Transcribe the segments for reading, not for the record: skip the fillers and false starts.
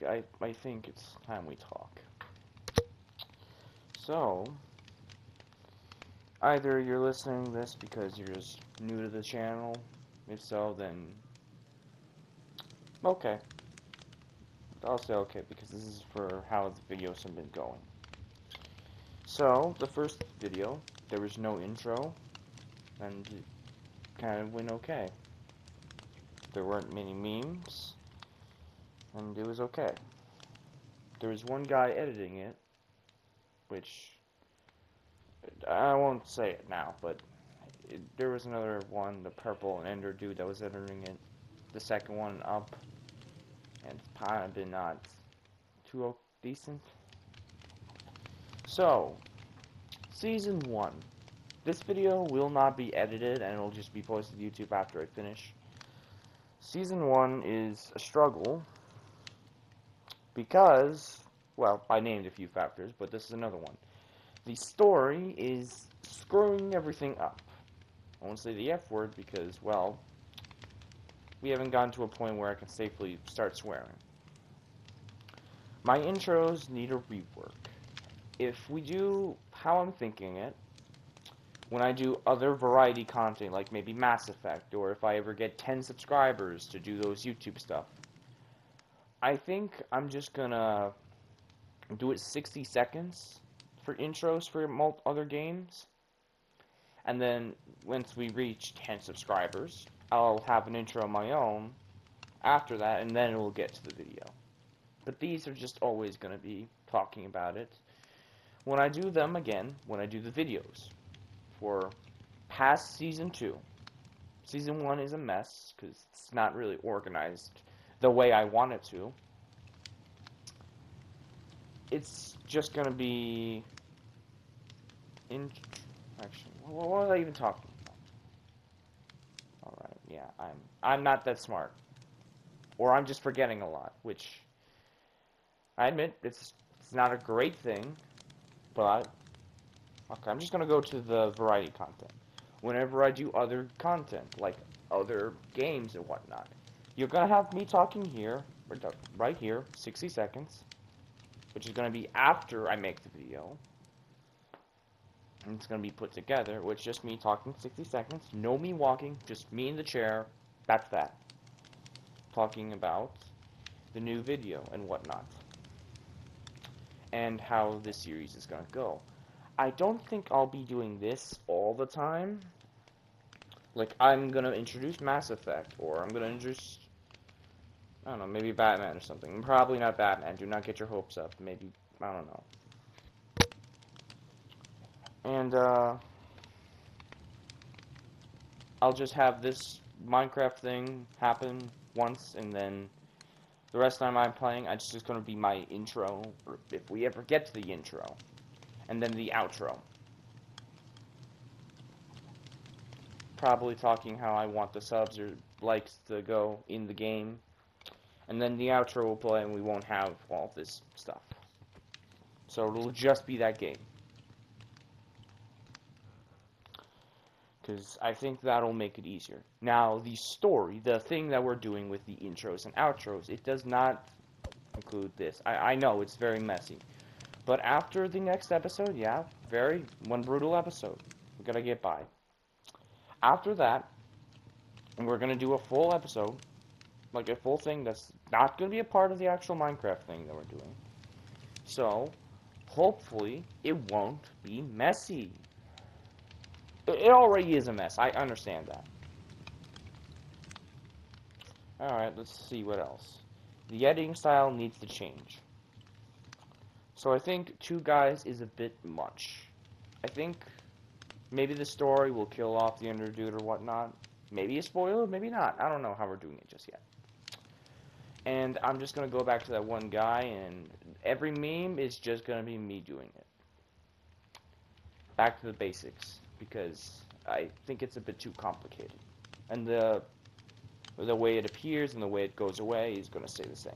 look, I think it's time we talk. So, either you're listening to this because you're just new to the channel. If so, then okay. I'll say okay because this is for how the videos have been going. So, the first video, there was no intro, and it kind of went okay. There weren't many memes, and it was okay. There was one guy editing it, which I won't say it now, but there was another one, the purple and ender dude that was editing it. The second one up, and it's probably not too decent. So, Season 1. This video will not be edited, and it'll just be posted to YouTube after I finish. Season 1 is a struggle, because, well, I named a few factors, but this is another one. The story is screwing everything up. I won't say the F word because, well, we haven't gotten to a point where I can safely start swearing. My intros need a rework. If we do how I'm thinking it, when I do other variety content, like maybe Mass Effect, or if I ever get 10 subscribers to do those YouTube stuff, I think I'm just gonna do it 60 seconds for intros for other games, and then once we reach 10 subscribers, I'll have an intro of my own after that, and then it will get to the video. But these are just always going to be talking about it. When I do them again, when I do the videos for past Season 2, Season 1 is a mess, because it's not really organized the way I want it to. It's just going to be... Actually, what was I even talking about? Alright, yeah, I'm not that smart. Or I'm just forgetting a lot, which I admit it's not a great thing, but okay, I'm just gonna go to the variety content. Whenever I do other content, like other games and whatnot, you're gonna have me talking here, right here, 60 seconds, which is gonna be after I make the video. And it's gonna be put together, with just me talking 60 seconds, no me walking, just me in the chair, that's that. Talking about the new video and whatnot. And how this series is gonna go. I don't think I'll be doing this all the time. Like, I'm gonna introduce Mass Effect, or I'm gonna introduce, I don't know, maybe Batman or something. Probably not Batman, do not get your hopes up. Maybe, I don't know. And, I'll just have this Minecraft thing happen once, and then the rest of the time I'm playing, it's just gonna be my intro, or if we ever get to the intro. And then the outro. Probably talking how I want the subs or likes to go in the game. And then the outro will play and we won't have all this stuff. So it'll just be that game. Because I think that'll make it easier. Now, the story, the thing that we're doing with the intros and outros, it does not include this. I know, it's very messy. But after the next episode, yeah, one brutal episode. We're gonna get by. After that, we're gonna do a full episode, like a full thing that's not gonna be a part of the actual Minecraft thing that we're doing. So, hopefully, it won't be messy. It already is a mess. I understand that. Alright, let's see what else. The editing style needs to change. So I think 2 guys is a bit much. I think maybe the story will kill off the Ender dude or whatnot. Maybe a spoiler, maybe not. I don't know how we're doing it just yet. And I'm just going to go back to that one guy, and every meme is just going to be me doing it. Back to the basics, because I think it's a bit too complicated. And the way it appears and the way it goes away is going to stay the same.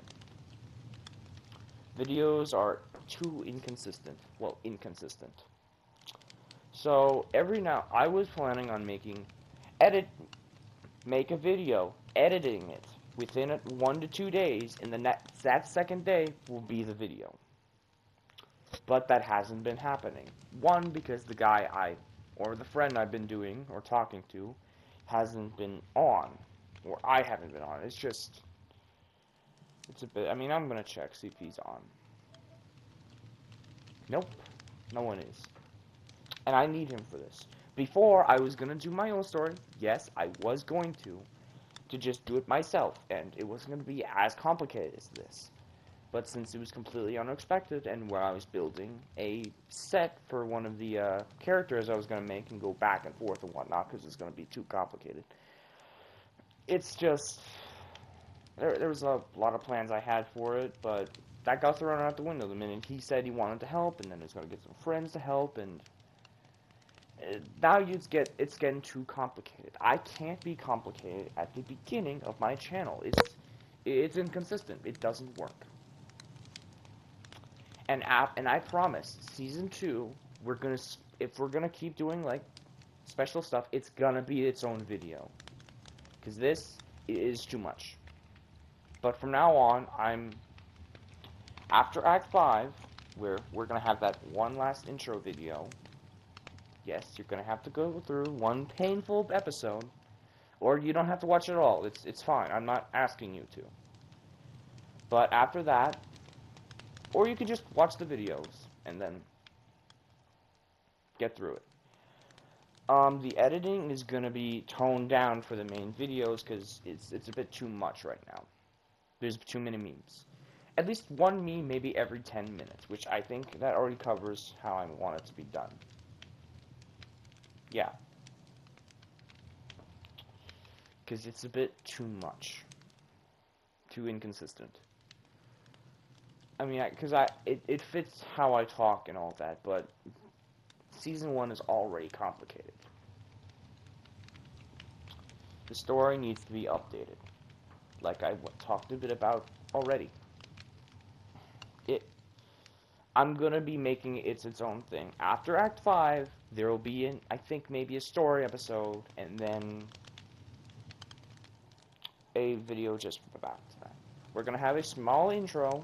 Videos are too inconsistent. Well, inconsistent. So, I was planning on make a video, editing it, within 1 to 2 days, and that second day will be the video. But that hasn't been happening. One, because the guy or the friend I've been doing or talking to hasn't been on, or I haven't been on. It's a bit, I mean, I'm gonna check, see if he's on. Nope, no one is. And I need him for this. Before, I was gonna do my own story. Yes, I was going to just do it myself, and it wasn't gonna be as complicated as this. But since it was completely unexpected, and where I was building a set for one of the characters I was going to make and go back and forth and whatnot, because it's going to be too complicated, it's just, there was a lot of plans I had for it, but that got thrown out the window the minute he said he wanted to help, and then he's going to get some friends to help, and now it's getting too complicated. I can't be complicated at the beginning of my channel. It's inconsistent. It doesn't work. And I promise, season 2, if we're gonna keep doing like special stuff, it's gonna be its own video, because this is too much. But from now on, after Act 5, where we're gonna have that one last intro video. Yes, you're gonna have to go through one painful episode, or you don't have to watch it all. It's fine. I'm not asking you to. But after that. Or you could just watch the videos and then get through it. The editing is going to be toned down for the main videos because it's a bit too much right now. There's too many memes. At least one meme maybe every 10 minutes, which I think that already covers how I want it to be done. Yeah. Because it's a bit too much. Too inconsistent. I mean, because it fits how I talk and all that, but season 1 is already complicated. The story needs to be updated, like I talked a bit about already. I'm gonna be making it its own thing. After Act 5, there will be, I think, maybe a story episode, and then a video just about that. We're gonna have a small intro,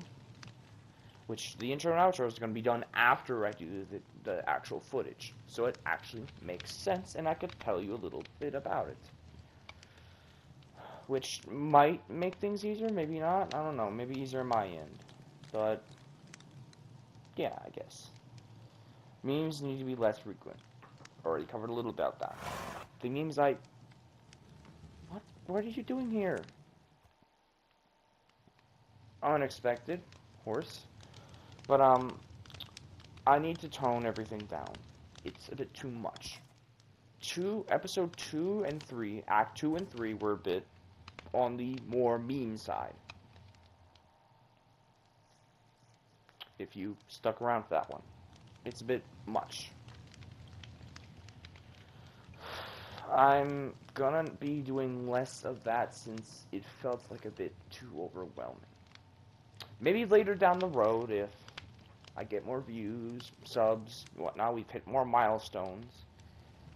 which the intro and outro is going to be done after I do the actual footage. So it actually makes sense, and I could tell you a little bit about it. Which might make things easier, maybe not. I don't know, maybe easier on my end. But, yeah, I guess. Memes need to be less frequent. Already covered a little about that. The memes What are you doing here? Unexpected. Horse. But, I need to tone everything down. It's a bit too much. Episode 2 and 3, Act 2 and 3 were a bit on the more meme side. If you stuck around for that one. It's a bit much. I'm gonna be doing less of that since it felt like a bit too overwhelming. Maybe later down the road, if I get more views, subs, whatnot, we've hit more milestones,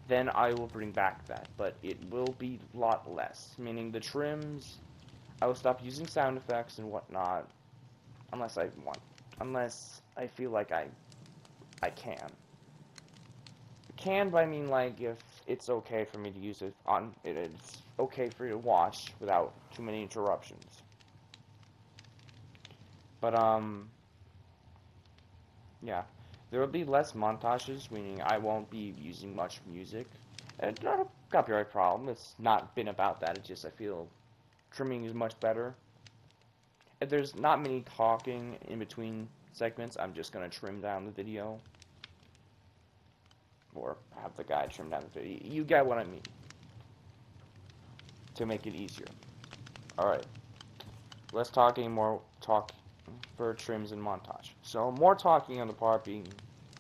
then I will bring back that. But it will be a lot less. Meaning the trims, I will stop using sound effects and whatnot, unless I want. Unless I feel like I can. But I mean, like, if it's okay for me to use it on, it's okay for you to watch without too many interruptions. But, yeah. There will be less montages, meaning I won't be using much music. It's not a copyright problem. It's not been about that. It's just I feel trimming is much better. If there's not many talking in between segments, I'm just going to trim down the video. Or have the guy trim down the video. You get what I mean. To make it easier. Alright. Less talking, more talk for trims and montage. So more talking on the part being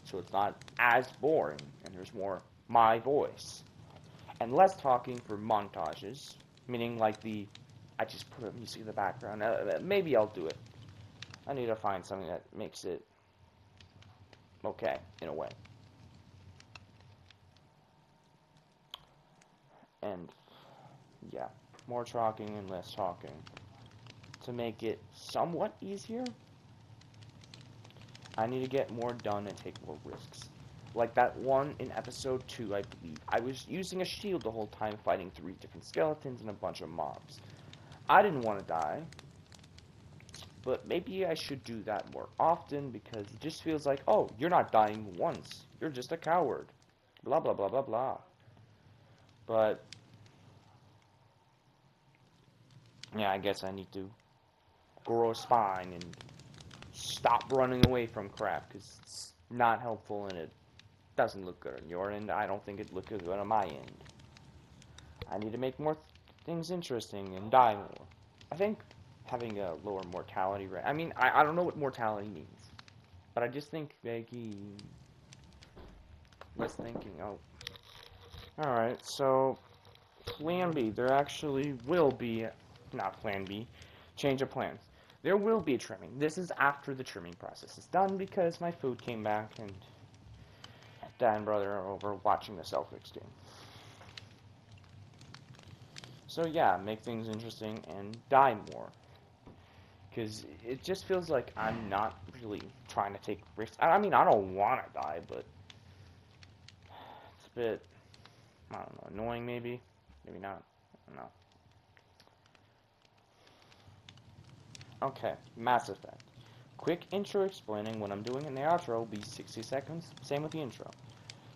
so it's not as boring and there's more my voice. And less talking for montages, meaning like I just put a music in the background. Maybe I'll do it. I need to find something that makes it okay in a way. And yeah, more talking and less talking. to make it somewhat easier, I need to get more done and take more risks. Like that one in episode 2, I believe. I was using a shield the whole time fighting 3 different skeletons and a bunch of mobs. I didn't want to die, but maybe I should do that more often because it just feels like, oh, you're not dying once. You're just a coward. Blah, blah, blah, blah, blah. But, yeah, I guess I need to grow a spine and stop running away from crap because it's not helpful and it doesn't look good on your end. I don't think it looked good on my end. I need to make more things interesting and die more. I think having a lower mortality rate. I mean, I don't know what mortality means, but I just think maybe less thinking. Oh, all right. So Plan B. There actually will be not Plan B. Change of plans. There will be a trimming. This is after the trimming process is done because my food came back and Dad and brother are over watching the Celtics game. So yeah, make things interesting and die more. Because it just feels like I'm not really trying to take risks. I mean, I don't want to die, but it's a bit, I don't know, annoying maybe? Maybe not. I don't know. Okay, Mass Effect. Quick intro explaining what I'm doing in the outro will be 60 seconds. Same with the intro.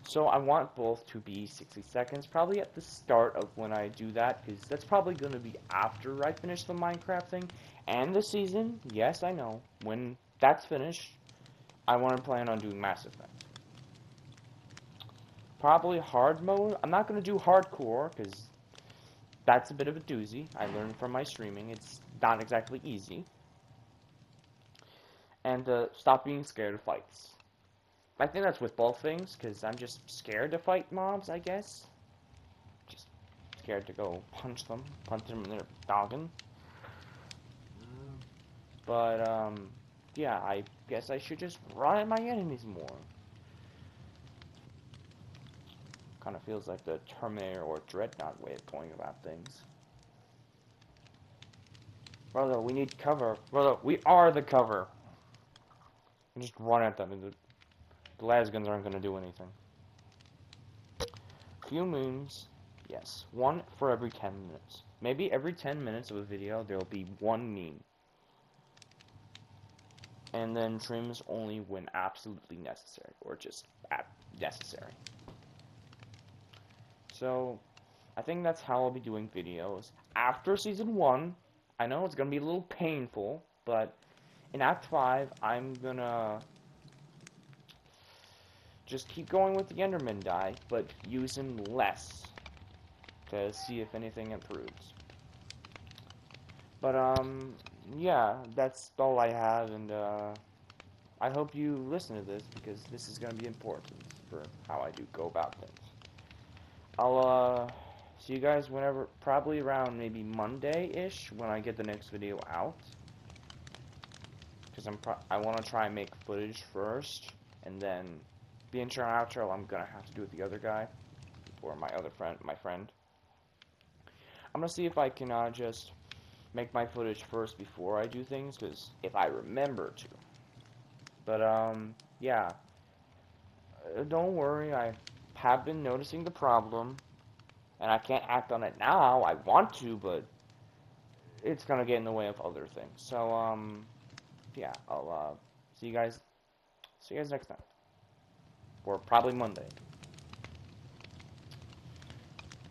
So I want both to be 60 seconds, probably at the start of when I do that, because that's probably going to be after I finish the Minecraft thing and the season. Yes, I know. When that's finished, I want to plan on doing Mass Effect. Probably hard mode. I'm not going to do hardcore, because that's a bit of a doozy. I learned from my streaming. It's not exactly easy. And stop being scared of fights. I think that's with both things, because I'm just scared to fight mobs, I guess. Just scared to go punch them in their noggin. But, yeah, I guess I should just run at my enemies more. Kind of feels like the Terminator or Dreadnought way of going about things. Brother, we need cover. Brother, we are the cover. And just run at them, and the lasguns aren't going to do anything. Few moons, yes. One for every 10 minutes. Maybe every 10 minutes of a video, there will be one meme. And then trims only when absolutely necessary, or just necessary. So, I think that's how I'll be doing videos. After Season 1, I know it's going to be a little painful, but in Act 5, I'm going to just keep going with the Enderman die, but use him less to see if anything improves. But, yeah, that's all I have, and, I hope you listen to this, because this is going to be important for how I do go about things. I'll, see you guys whenever, probably around maybe Monday-ish, when I get the next video out. Because I want to try and make footage first, and then the intro and outro I'm going to have to do with the other guy, or my friend. I'm going to see if I can, just make my footage first before I do things, because if I remember to. But, yeah. Don't worry, I have been noticing the problem, and I can't act on it now. I want to, but it's gonna get in the way of other things. So, yeah, I'll, see you guys next time. Or probably Monday.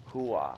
Hooah.